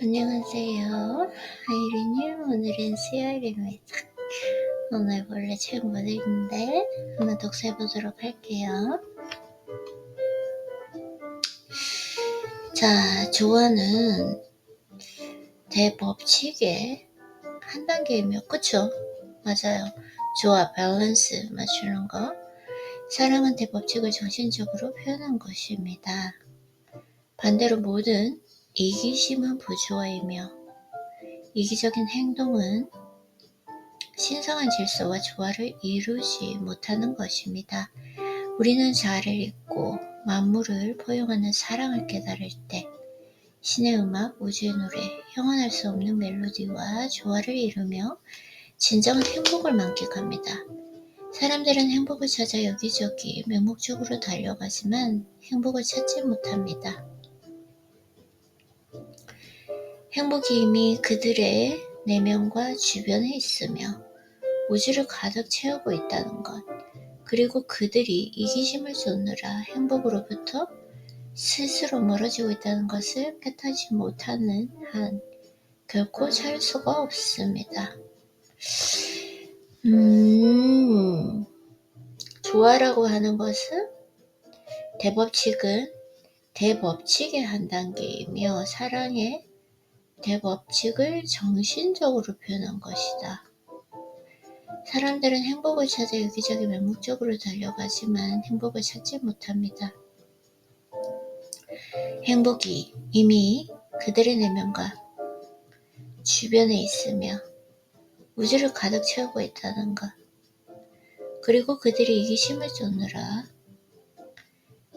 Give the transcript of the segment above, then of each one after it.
안녕하세요. 아이린님, 오늘은 수요일입니다. 오늘 원래 책 못 읽는데 한번 독서해보도록 할게요. 자, 조화는 대법칙의 한 단계이며, 그쵸? 맞아요. 조화, 밸런스 맞추는 거. 사랑은 대법칙을 정신적으로 표현한 것입니다. 반대로 모든 이기심은 부조화이며 이기적인 행동은 신성한 질서와 조화를 이루지 못하는 것입니다. 우리는 자아를 잊고 만물을 포용하는 사랑을 깨달을 때 신의 음악, 우주의 노래, 영원할 수 없는 멜로디와 조화를 이루며 진정한 행복을 만끽합니다. 사람들은 행복을 찾아 여기저기 맹목적으로 달려가지만 행복을 찾지 못합니다. 행복이 이미 그들의 내면과 주변에 있으며 우주를 가득 채우고 있다는 것, 그리고 그들이 이기심을 쫓느라 행복으로부터 스스로 멀어지고 있다는 것을 깨닫지 못하는 한 결코 찾을 수가 없습니다. 조화라고 하는 것은 대법칙의 한 단계이며 사랑의 대법칙을 정신적으로 표현한 것이다. 사람들은 행복을 찾아 여기저기 맹목적으로 달려가지만 행복을 찾지 못합니다. 행복이 이미 그들의 내면과 주변에 있으며 우주를 가득 채우고 있다는 것, 그리고 그들이 이기심을 쫓느라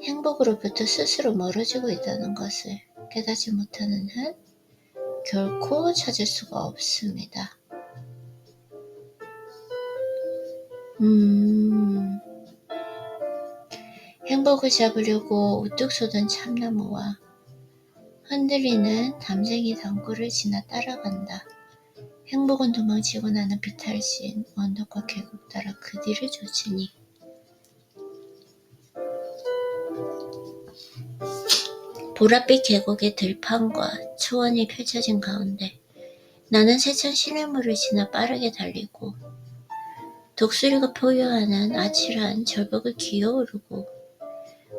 행복으로부터 스스로 멀어지고 있다는 것을 깨닫지 못하는 한 결코 찾을 수가 없습니다. 행복을 잡으려고 우뚝 솟은 참나무와 흔들리는 담쟁이 덩굴을 지나 따라간다. 행복은 도망치고 나는 비탈진 언덕과 계곡 따라 그 뒤를 쫓으니 보랏빛 계곡의 들판과 초원이 펼쳐진 가운데 나는 세찬 시냇물을 지나 빠르게 달리고 독수리가 포효하는 아찔한 절벽을 기어오르고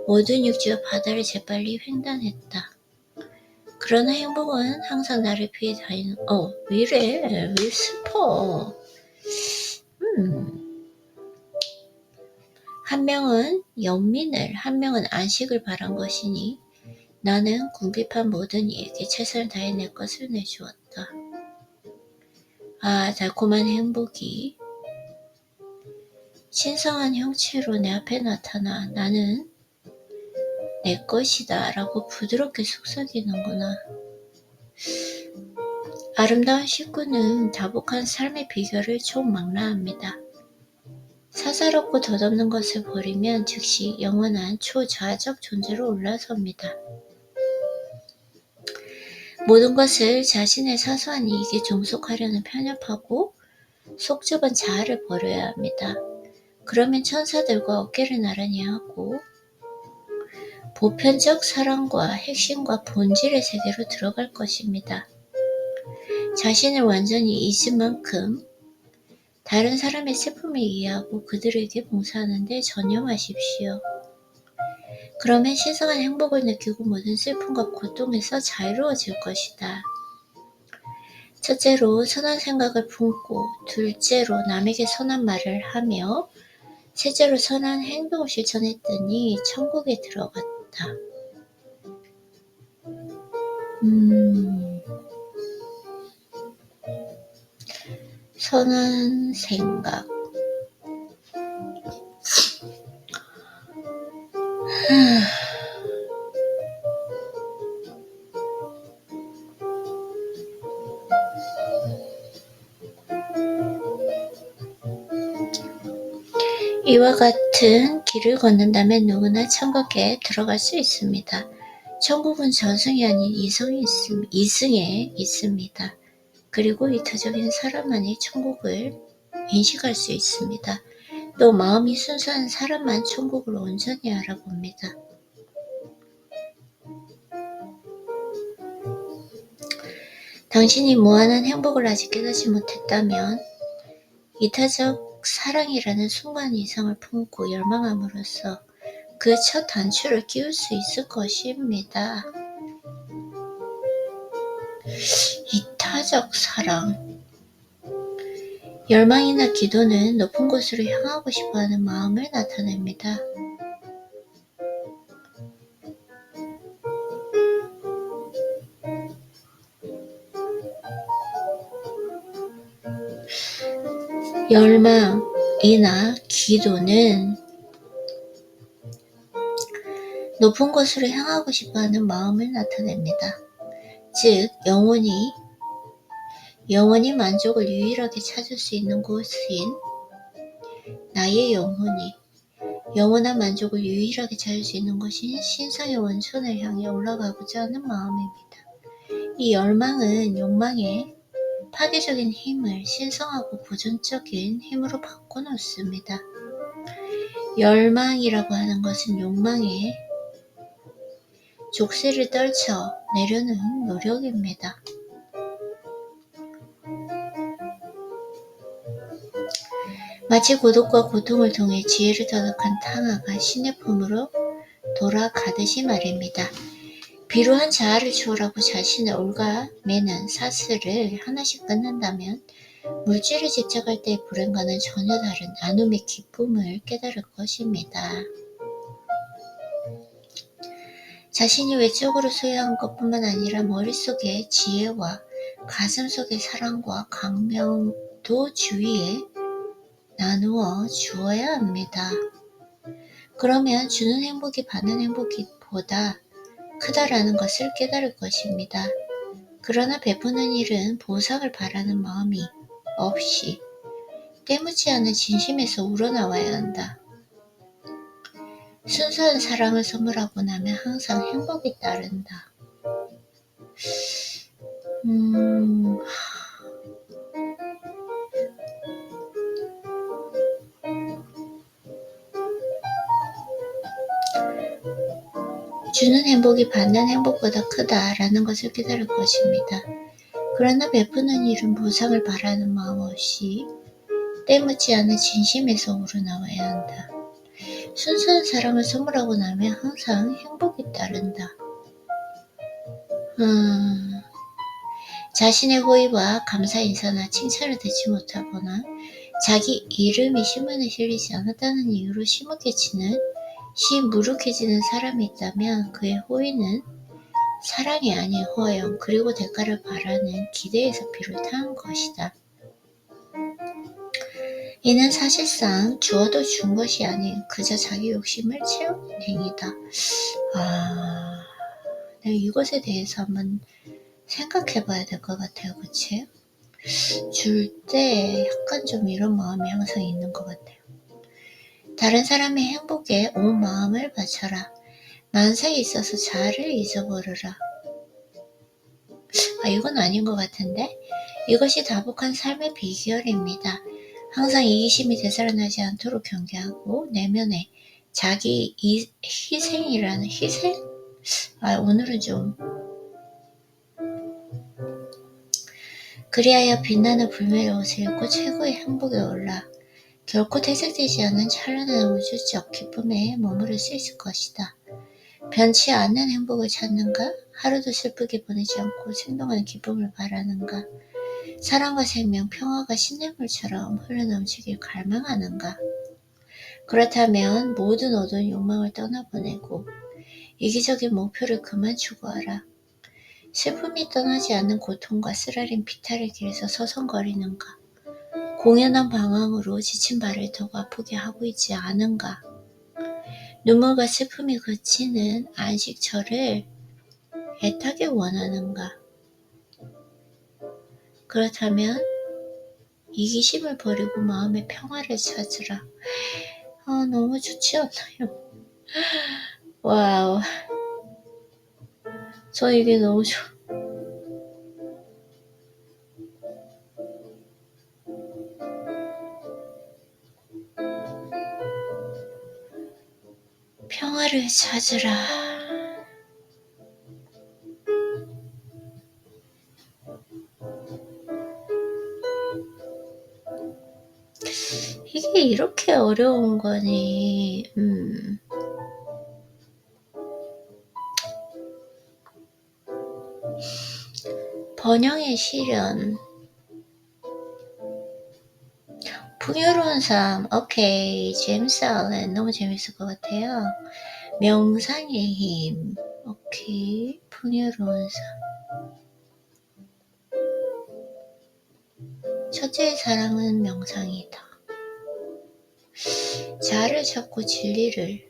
모든 육지와 바다를 재빨리 횡단했다. 그러나 행복은 항상 나를 피해 다니는 왜 슬퍼. 한 명은 연민을, 한 명은 안식을 바란 것이니 나는 궁핍한 모든 이에게 최선을 다해 내 것을 내주었다. 달콤한 행복이 신성한 형체로 내 앞에 나타나 나는 내 것이다 라고 부드럽게 속삭이는구나. 아름다운 식구는 다복한 삶의 비결을 총망라합니다. 사사롭고 덧없는 것을 버리면 즉시 영원한 초자아적 존재로 올라섭니다. 모든 것을 자신의 사소한 이익에 종속하려는 편협하고 속 좁은 자아를 버려야 합니다. 그러면 천사들과 어깨를 나란히 하고 보편적 사랑과 핵심과 본질의 세계로 들어갈 것입니다. 자신을 완전히 잊은 만큼 다른 사람의 슬픔을 이해하고 그들에게 봉사하는 데 전념하십시오. 그러면 신성한 행복을 느끼고 모든 슬픔과 고통에서 자유로워질 것이다. 첫째로 선한 생각을 품고, 둘째로 남에게 선한 말을 하며, 셋째로 선한 행동을 실천했더니 천국에 들어갔다. 선한 생각. 이와 같은 길을 걷는다면 누구나 천국에 들어갈 수 있습니다. 천국은 저승이 아닌 이승에 있습니다. 그리고 이타적인 사람만이 천국을 인식할 수 있습니다. 또 마음이 순수한 사람만 천국을 온전히 당신이 무한한 행복을 아직 깨닫지 못했다면 이타적 사랑이라는 순간 이성을 품고 열망함으로써 그 첫 단추를 끼울 수 있을 것입니다. 이타적 사랑. 열망이나 기도는 높은 곳으로 향하고 싶어하는 마음을 나타냅니다. 열망이나 기도는 높은 곳으로 향하고 싶어하는 마음을 나타냅니다. 즉, 영원히 만족을 유일하게 찾을 수 있는 곳인 나의 영원한 만족을 유일하게 찾을 수 있는 것인 신성의 원천을 향해 올라가고자 하는 마음입니다. 이 열망은 욕망의 파괴적인 힘을 신성하고 보존적인 힘으로 바꿔놓습니다. 열망이라고 하는 것은 욕망의 족쇄를 떨쳐 내려는 노력입니다. 마치 고독과 고통을 통해 지혜를 터득한 탕아가 신의 품으로 돌아가듯이 말입니다. 비루한 자아를 추월하고 자신을 올가매는 사슬을 하나씩 끊는다면 물질을 집착할 때의 불행과는 전혀 다른 나눔의 기쁨을 깨달을 것입니다. 자신이 외적으로 소유한 것뿐만 아니라 머릿속의 지혜와 가슴속의 사랑과 광명도 주위에 나누어 주어야 합니다. 그러면 주는 행복이 받는 행복보다 크다라는 것을 깨달을 것입니다. 그러나 베푸는 일은 보상을 바라는 마음이 없이 때묻지 않은 진심에서 우러나와야 한다. 순수한 사랑을 선물하고 나면 항상 행복이 따른다. 주는 행복이 받는 행복보다 크다라는 것을 깨달을 것입니다. 그러나 베푸는 일은 보상을 바라는 마음 없이 때묻지 않은 진심에서 우러나와야 한다. 순수한 사랑을 선물하고 나면 항상 행복이 따른다. 자신의 호의와 감사 인사나 칭찬을 듣지 못하거나 자기 이름이 신문에 실리지 않았다는 이유로 무룩해지는 사람이 있다면 그의 호의는 사랑이 아닌 허영 그리고 대가를 바라는 기대에서 비롯한 것이다. 이는 사실상 주어도 준 것이 아닌 그저 자기 욕심을 채우는 행위다. 내가 이것에 대해서 한번 생각해 봐야 될 것 같아요. 그치? 줄 때 약간 좀 이런 마음이 항상 있는 것 같아요. 다른 사람의 행복에 온 마음을 바쳐라. 만사에 있어서 자아를 잊어버려라. 이건 아닌 것 같은데? 이것이 다복한 삶의 비결입니다. 항상 이기심이 되살아나지 않도록 경계하고 내면에 자기 희생이라는 희생? 오늘은 좀 그리하여 빛나는 불멸의 옷을 입고 최고의 행복에 올라 결코 퇴색되지 않는 찬란한 우주적 기쁨에 머무를 수 있을 것이다. 변치 않는 행복을 찾는가? 하루도 슬프게 보내지 않고 생동한 기쁨을 바라는가? 사랑과 생명, 평화가 시냇물처럼 흘러넘치길 갈망하는가? 그렇다면 모든 어두운 욕망을 떠나보내고 이기적인 목표를 그만 추구하라. 슬픔이 떠나지 않는 고통과 쓰라린 비탈의 길에서 서성거리는가? 공연한 방황으로 지친 발을 더욱 아프게 하고 있지 않은가? 눈물과 슬픔이 그치는 안식처를 애타게 원하는가? 그렇다면 이기심을 버리고 마음의 평화를 찾으라. 너무 좋지 않나요? 와우. 저 이게 너무 좋아. 평화를 찾으라. 이게 이렇게 어려운 거니. 번영의 시련. 풍요로운 삶. 오케이. 제임스 알렌. 너무 재밌을 것 같아요. 명상의 힘. 오케이. 풍요로운 삶. 첫째의 사랑은 명상이다. 자아를 찾고 진리를.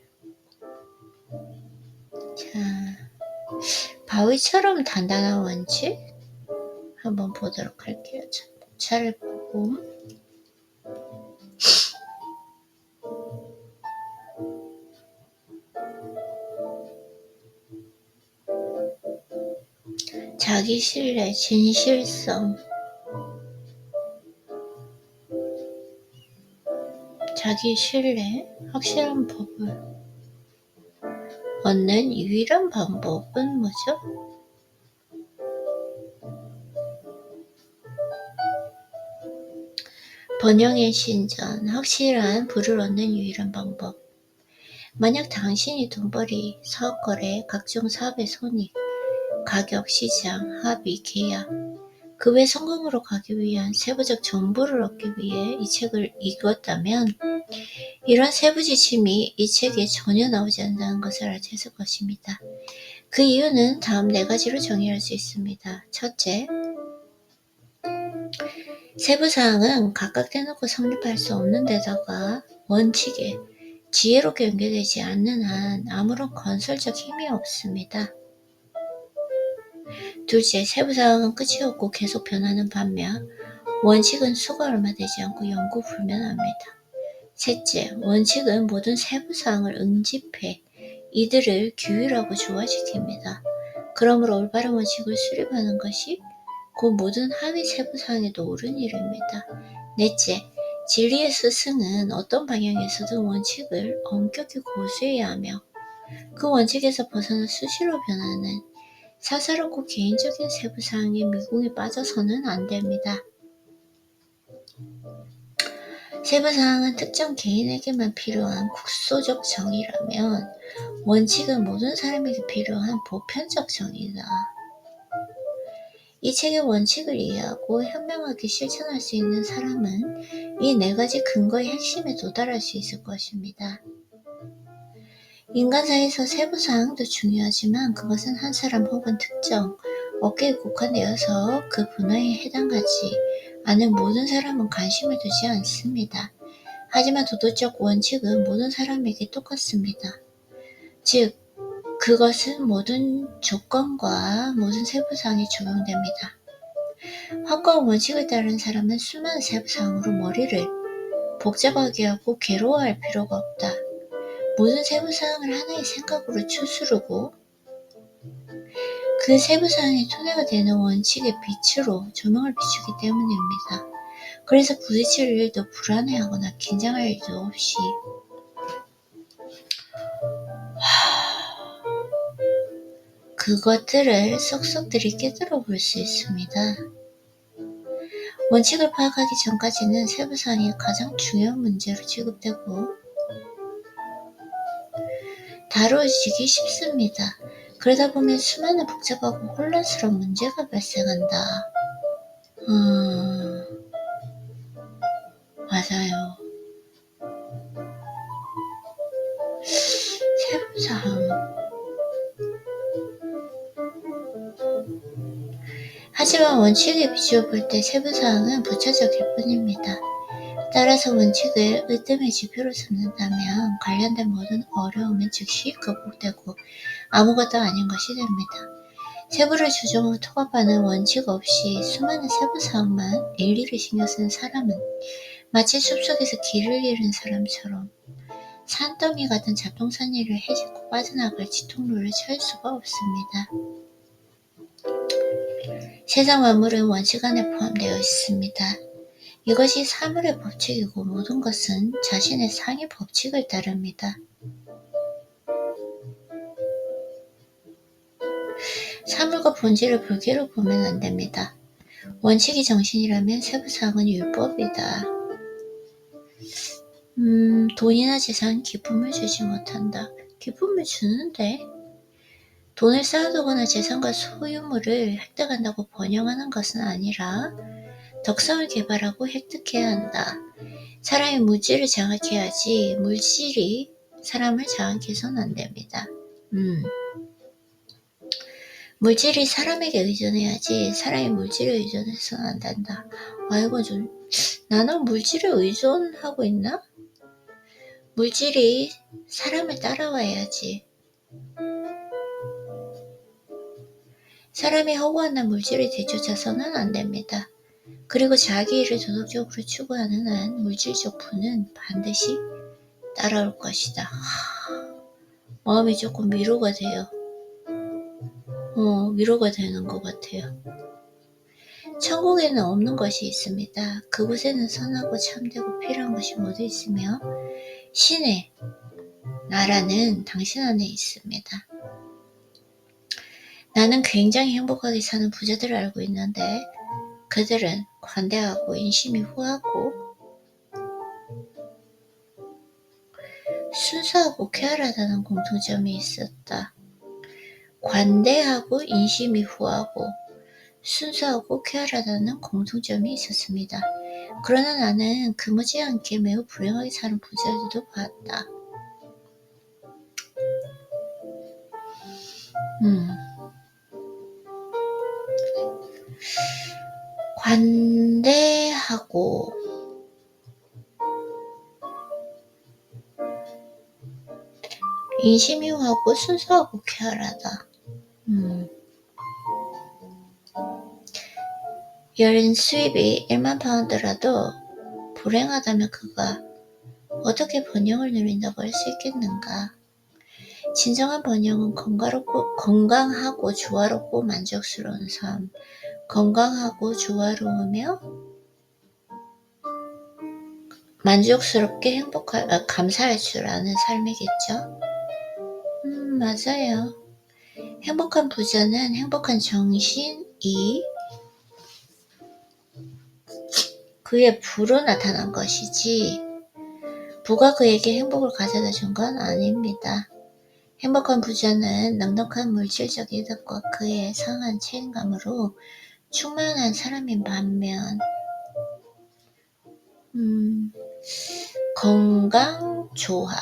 자, 바위처럼 단단한 원칙 한번 보도록 할게요. 자, 차를 보고 자기 신뢰, 진실성, 자기 신뢰, 확실한 법을 얻는 유일한 방법은 뭐죠? 번영의 신전, 확실한 부를 얻는 유일한 방법. 만약 당신이 돈벌이, 사업거래, 각종 사업의 손익, 가격, 시장, 합의, 계약, 그 외 성공으로 가기 위한 세부적 정보를 얻기 위해 이 책을 읽었다면 이런 세부 지침이 이 책에 전혀 나오지 않는다는 것을 알게 될 것입니다. 그 이유는 다음 4가지로 정의할 수 있습니다. 첫째, 세부사항은 각각 떼놓고 성립할 수 없는 데다가 원칙에 지혜롭게 연결되지 않는 한 아무런 건설적 힘이 없습니다. 둘째, 세부사항은 끝이 없고 계속 변하는 반면 원칙은 수가 얼마 되지 않고 영구 불변합니다. 셋째, 원칙은 모든 세부사항을 응집해 이들을 규율하고 조화시킵니다. 그러므로 올바른 원칙을 수립하는 것이 그 모든 하위 세부사항에도 옳은 일입니다. 넷째, 진리의 스승은 어떤 방향에서든 원칙을 엄격히 고수해야 하며 그 원칙에서 벗어나 수시로 변하는 사사롭고 개인적인 세부사항의 미궁에 빠져서는 안 됩니다. 세부사항은 특정 개인에게만 필요한 국소적 정의라면 원칙은 모든 사람에게 필요한 보편적 정의다. 이 책의 원칙을 이해하고 현명하게 실천할 수 있는 사람은 이 4가지 근거의 핵심에 도달할 수 있을 것입니다. 인간사에서 세부사항도 중요하지만 그것은 한 사람 혹은 특정 업계에 국한되어서 그 분야에 해당하지 않은 모든 사람은 관심을 두지 않습니다. 하지만 도덕적 원칙은 모든 사람에게 똑같습니다. 즉, 그것은 모든 조건과 모든 세부사항에 적용됩니다. 확고한 원칙을 따르는 사람은 수많은 세부사항으로 머리를 복잡하게 하고 괴로워할 필요가 없다. 모든 세부사항을 하나의 생각으로 추스르고 그 세부사항의 토대가 되는 원칙의 빛으로 조명을 비추기 때문입니다. 그래서 부딪힐 일도 불안해하거나 긴장할 일도 없이 그것들을 쏙쏙들이 깨달아 볼 수 있습니다. 원칙을 파악하기 전까지는 세부사항이 가장 중요한 문제로 취급되고 다뤄지기 쉽습니다. 그러다 보면 수많은 복잡하고 혼란스러운 문제가 발생한다. 맞아요. 세부사항. 하지만 원칙에 비추어 볼 때 세부사항은 부차적일 뿐입니다. 따라서 원칙을 으뜸의 지표로 삼는다면 관련된 모든 어려움은 즉시 극복되고 아무것도 아닌 것이 됩니다. 세부를 주종하고 통합하는 원칙 없이 수많은 세부사항만 일일이 신경 쓰는 사람은 마치 숲속에서 길을 잃은 사람처럼 산더미 같은 잡동산 일을 헤집고 빠져나갈 지통로를 찾을 수가 없습니다. 세상 만물은 원칙 안에 포함되어 있습니다. 이것이 사물의 법칙이고 모든 것은 자신의 상의 법칙을 따릅니다. 사물과 본질을 불개로 보면 안 됩니다. 원칙이 정신이라면 세부사항은 율법이다. 돈이나 재산, 기쁨을 주지 못한다. 기쁨을 주는데 돈을 쌓아두거나 재산과 소유물을 획득한다고 번영하는 것은 아니라 덕성을 개발하고 획득해야 한다. 사람이 물질을 장악해야지 물질이 사람을 장악해서는 안 됩니다. 물질이 사람에게 의존해야지 사람이 물질에 의존해서는 안 된다. 이건 좀 나는 물질에 의존하고 있나? 물질이 사람을 따라와야지. 사람이 허구한 물질을 되쫓아서는 안 됩니다. 그리고 자기 일을 도덕적으로 추구하는 한 물질적 부는 반드시 따라올 것이다. 마음이 조금 위로가 돼요. 위로가 되는 것 같아요. 천국에는 없는 것이 있습니다. 그곳에는 선하고 참되고 필요한 것이 모두 있으며 신의 나라는 당신 안에 있습니다. 나는 굉장히 행복하게 사는 부자들을 알고 있는데 그들은 관대하고 인심이 후하고 순수하고 쾌활하다는 공통점이 있었다. 관대하고 인심이 후하고 순수하고 쾌활하다는 공통점이 있었습니다. 그러나 나는 그무지 않게 매우 불행하게 사는 부자들도 봤다. 관대하고 인심이 후하고 순수하고 쾌활하다. 연 수입이 1만 파운드라도 불행하다면 그가 어떻게 번영을 누린다고 할 수 있겠는가? 진정한 번영은 건강하고 조화롭고 만족스러운 삶, 건강하고 조화로우며 만족스럽게 감사할 줄 아는 삶이겠죠? 맞아요. 행복한 부자는 행복한 정신이 그의 부로 나타난 것이지 부가 그에게 행복을 가져다 준 건 아닙니다. 행복한 부자는 넉넉한 물질적 이득과 그의 상한 책임감으로 충만한 사람인 반면 건강, 조화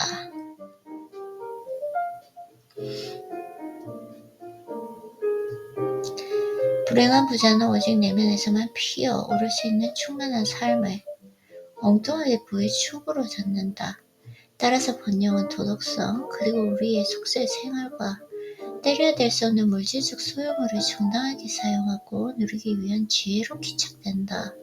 불행한 부자는 오직 내면에서만 피어 오를 수 있는 충만한 삶을 엉뚱하게 부의 축으로 잡는다. 따라서 번영은 도덕성 그리고 우리의 속세 생활과 때려야 될 수 없는 물질적 소유물을 정당하게 사용하고 누리기 위한 지혜로 기착된다.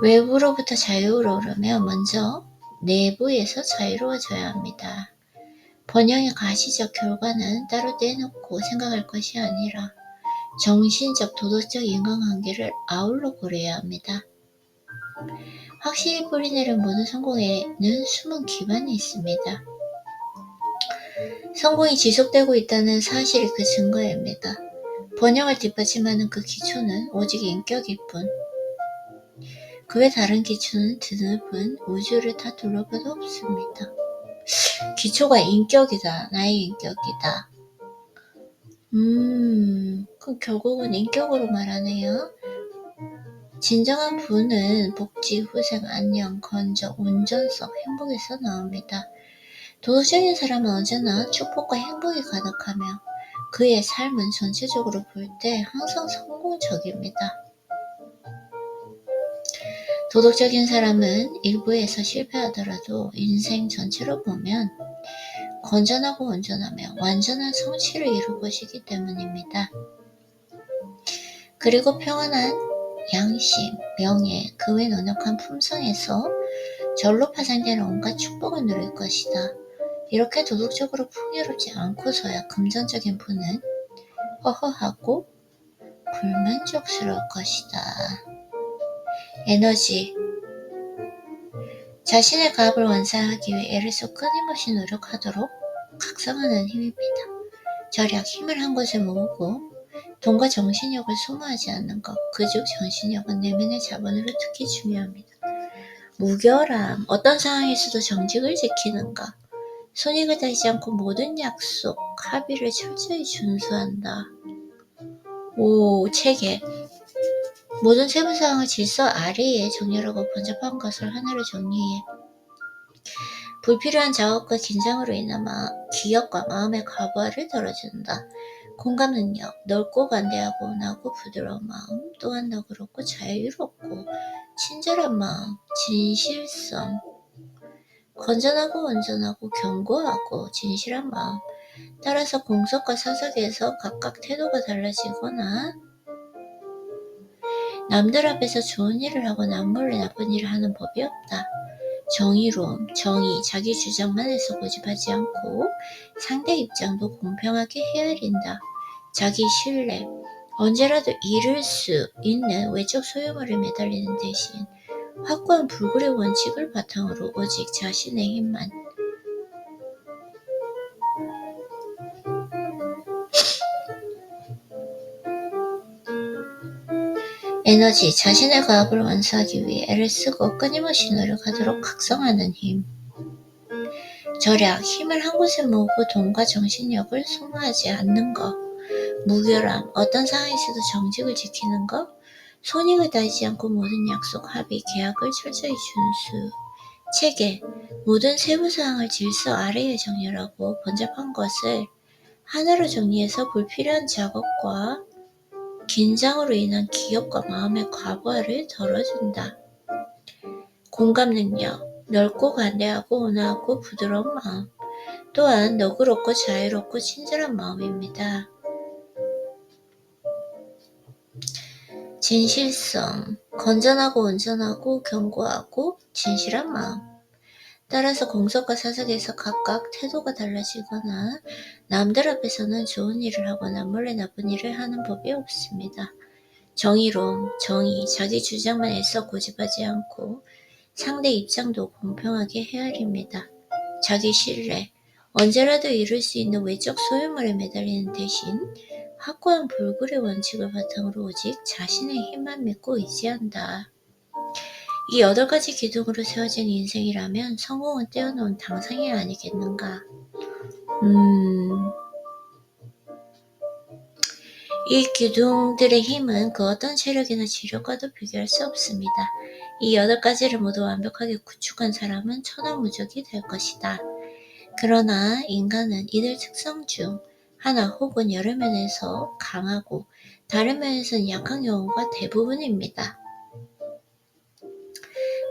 외부로부터 자유로 오르면 먼저 내부에서 자유로워져야 합니다. 번영의 가시적 결과는 따로 떼놓고 생각할 것이 아니라 정신적, 도덕적 인간관계를 아울러 고려해야 합니다. 확실히 뿌리내린 모든 성공에는 숨은 기반이 있습니다. 성공이 지속되고 있다는 사실이 그 증거입니다. 번영을 뒷받침하는 그 기초는 오직 인격일 뿐, 그 외 다른 기초는 드넓은 우주를 다 둘러봐도 없습니다. 기초가 인격이다. 나의 인격이다. 그럼 결국은 인격으로 말하네요. 진정한 부는 복지, 후생, 안녕, 건적, 온전성, 행복에서 나옵니다. 도덕적인 사람은 언제나 축복과 행복이 가득하며 그의 삶은 전체적으로 볼 때 항상 성공적입니다. 도덕적인 사람은 일부에서 실패하더라도 인생 전체로 보면 건전하고 온전하며 완전한 성취를 이룰 것이기 때문입니다. 그리고 평안한 양심, 명예, 그 외 넉넉한 품성에서 절로 파생되는 온갖 축복을 누릴 것이다. 이렇게 도덕적으로 풍요롭지 않고서야 금전적인 부는 허허하고 불만족스러울 것이다. 에너지 자신의 가업을 완성하기 위해 애를 써 끊임없이 노력하도록 각성하는 힘입니다. 절약, 힘을 한 곳에 모으고 돈과 정신력을 소모하지 않는 것, 그중 정신력은 내면의 자본으로 특히 중요합니다. 무결함, 어떤 상황에서도 정직을 지키는가. 손익을 다하지 않고 모든 약속, 합의를 철저히 준수한다. 체계. 모든 세부사항을 질서 아래에 정렬하고 번잡한 것을 하나로 정리해. 불필요한 작업과 긴장으로 인한 기억과 마음의 과부하를 덜어준다. 공감 능력, 넓고 관대하고 온하고 부드러운 마음, 또한 너그럽고 자유롭고 친절한 마음, 진실성, 건전하고 온전하고 견고하고 진실한 마음. 따라서 공석과 사석에서 각각 태도가 달라지거나 남들 앞에서 좋은 일을 하고 남몰래 나쁜 일을 하는 법이 없다. 정의로움, 정의, 자기 주장만 해서 고집하지 않고 상대 입장도 공평하게 헤아린다. 자기 신뢰, 언제라도 잃을 수 있는 외적 소유물에 매달리는 대신 확고한 불굴의 원칙을 바탕으로 오직 자신의 힘만. 에너지, 자신의 과업을 완수하기 위해 애를 쓰고 끊임없이 노력하도록 각성하는 힘. 절약, 힘을 한 곳에 모으고 돈과 정신력을 소모하지 않는 것. 무결함, 어떤 상황에서도 정직을 지키는 것. 손익을 다하지 않고 모든 약속, 합의, 계약을 철저히 준수. 체계, 모든 세부사항을 질서 아래에 정렬하고 번잡한 것을 하나로 정리해서 불필요한 작업과 긴장으로 인한 기억과 마음의 과부하를 덜어준다. 공감 능력, 넓고 관대하고 온화하고 부드러운 마음, 또한 너그럽고 자유롭고 친절한 마음입니다. 진실성, 건전하고 온전하고 견고하고 진실한 마음. 따라서 공석과 사석에서 각각 태도가 달라지거나 남들 앞에서는 좋은 일을 하거나 몰래 나쁜 일을 하는 법이 없습니다. 정의로움, 정의, 자기 주장만 애써 고집하지 않고 상대 입장도 공평하게 헤아립니다. 자기 신뢰, 언제라도 이룰 수 있는 외적 소유물에 매달리는 대신 확고한 불굴의 원칙을 바탕으로 오직 자신의 힘만 믿고 의지한다. 이 8가지 기둥으로 세워진 인생이라면 성공은 떼어놓은 당상이 아니겠는가. 이 기둥들의 힘은 그 어떤 체력이나 지력과도 비교할 수 없습니다. 이 8가지를 모두 완벽하게 구축한 사람은 천하무적이 될 것이다. 그러나 인간은 이들 특성 중 하나 혹은 여러 면에서 강하고 다른 면에서는 약한 경우가 대부분입니다.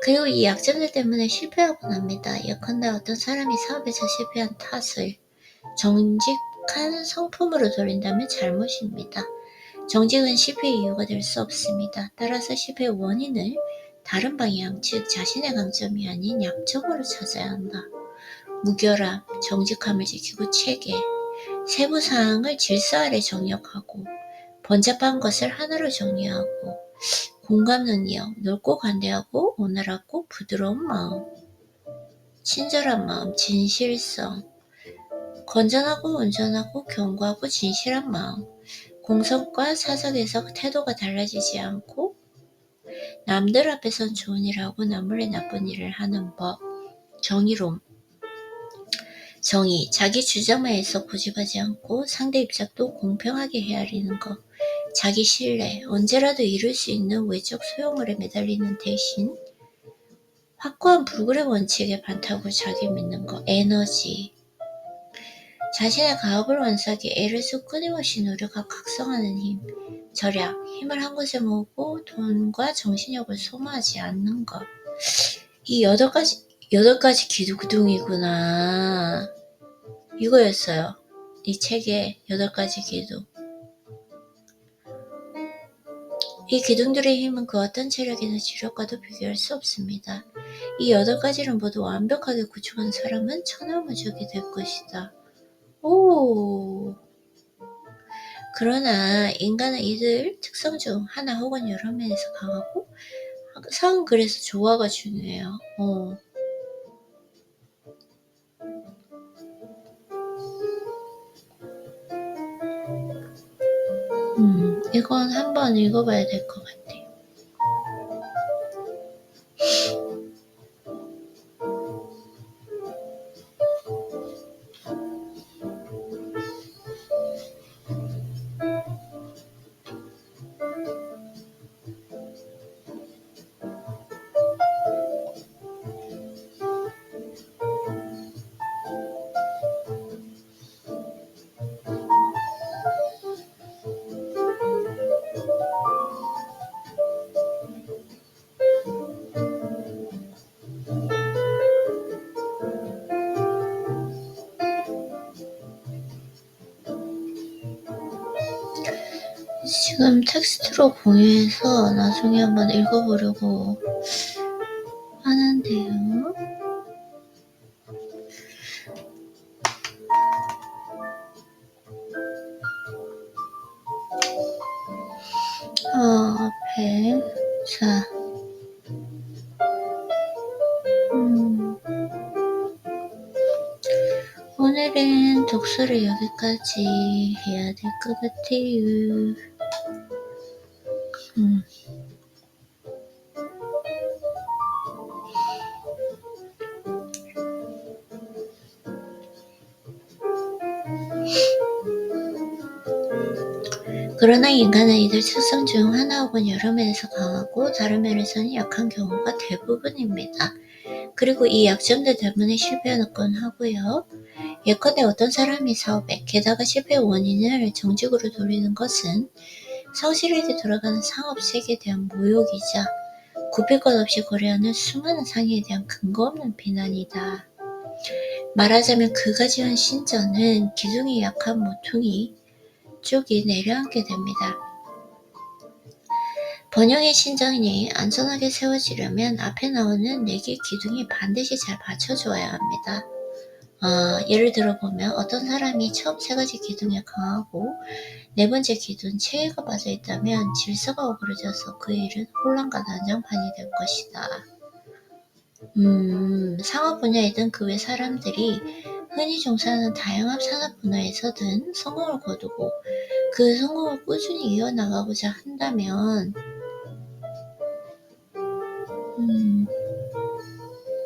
그리고 이 약점들 때문에 실패하곤 합니다. 예컨대 어떤 사람이 사업에서 실패한 탓을 정직한 성품으로 돌린다면 잘못입니다. 정직은 실패의 이유가 될 수 없습니다. 따라서 실패의 원인을 다른 방향, 즉 자신의 강점이 아닌 약점으로 찾아야 한다. 무결함, 정직함을 지키고 체계, 세부사항을 질서 아래 정력하고 번잡한 것을 하나로 정리하고 공감 능력, 넓고 관대하고 온화하고 부드러운 마음, 친절한 마음, 진실성, 건전하고 온전하고 견고하고 진실한 마음, 공석과 사석에서 태도가 달라지지 않고 남들 앞에선 좋은 일을 하고 남몰래 나쁜 일을 하는 법, 정의로움, 정의, 자기 주장만 해서 고집하지 않고 상대 입장도 공평하게 헤아리는 것, 자기 신뢰, 언제라도 이룰 수 있는 외적 소유물에 매달리는 대신 확고한 불굴의 원칙에 반타고 자기 믿는 것, 에너지, 자신의 가업을 완수하기 애를 쓰고 끊임없이 노력하고 각성하는 힘, 절약, 힘을 한 곳에 모으고 돈과 정신력을 소모하지 않는 것. 이 8가지 기둥이구나. 이거였어요. 이 책의 8가지 기둥. 이 기둥들의 힘은 그 어떤 체력이나 지력과도 비교할 수 없습니다. 이 8가지를 모두 완벽하게 구축한 사람은 천하무적이 될 것이다. 그러나 인간은 이들 특성 중 하나 혹은 여러 면에서 강하고 항상 그래서 조화가 중요해요. 이건 한번 읽어봐야 될 것 같아요. 지금 텍스트로 공유해서 나중에 한번 읽어보려고 하는데요. 앞에 자 오늘은 독서를 여기까지 해야 될 것 같아요. 그러나 인간은 이들 특성 중 하나 혹은 여러 면에서 강하고 다른 면에서는 약한 경우가 대부분입니다. 그리고 이 약점들 때문에 실패하곤 하고요. 예컨대 어떤 사람이 사업에, 게다가 실패의 원인을 정직으로 돌리는 것은 성실하게 돌아가는 상업 세계에 대한 모욕이자 굽힐 것 없이 거래하는 수많은 상의에 대한 근거 없는 비난이다. 말하자면 그가 지은 신전은 기둥이 약한 모퉁이 쪽이 내려앉게 됩니다. 번영의 신전이 안전하게 세워지려면 앞에 나오는 4개 기둥이 반드시 잘 받쳐줘야 합니다. 예를 들어보면 어떤 사람이 처음 3가지 기둥에 강하고 4번째 기둥 체계가 빠져있다면 질서가 어그러져서 그 일은 혼란과 난장판이 될 것이다. 상업 분야이든 그 외 사람들이 흔히 종사하는 다양한 산업 분야에서든 성공을 거두고 그 성공을 꾸준히 이어나가고자 한다면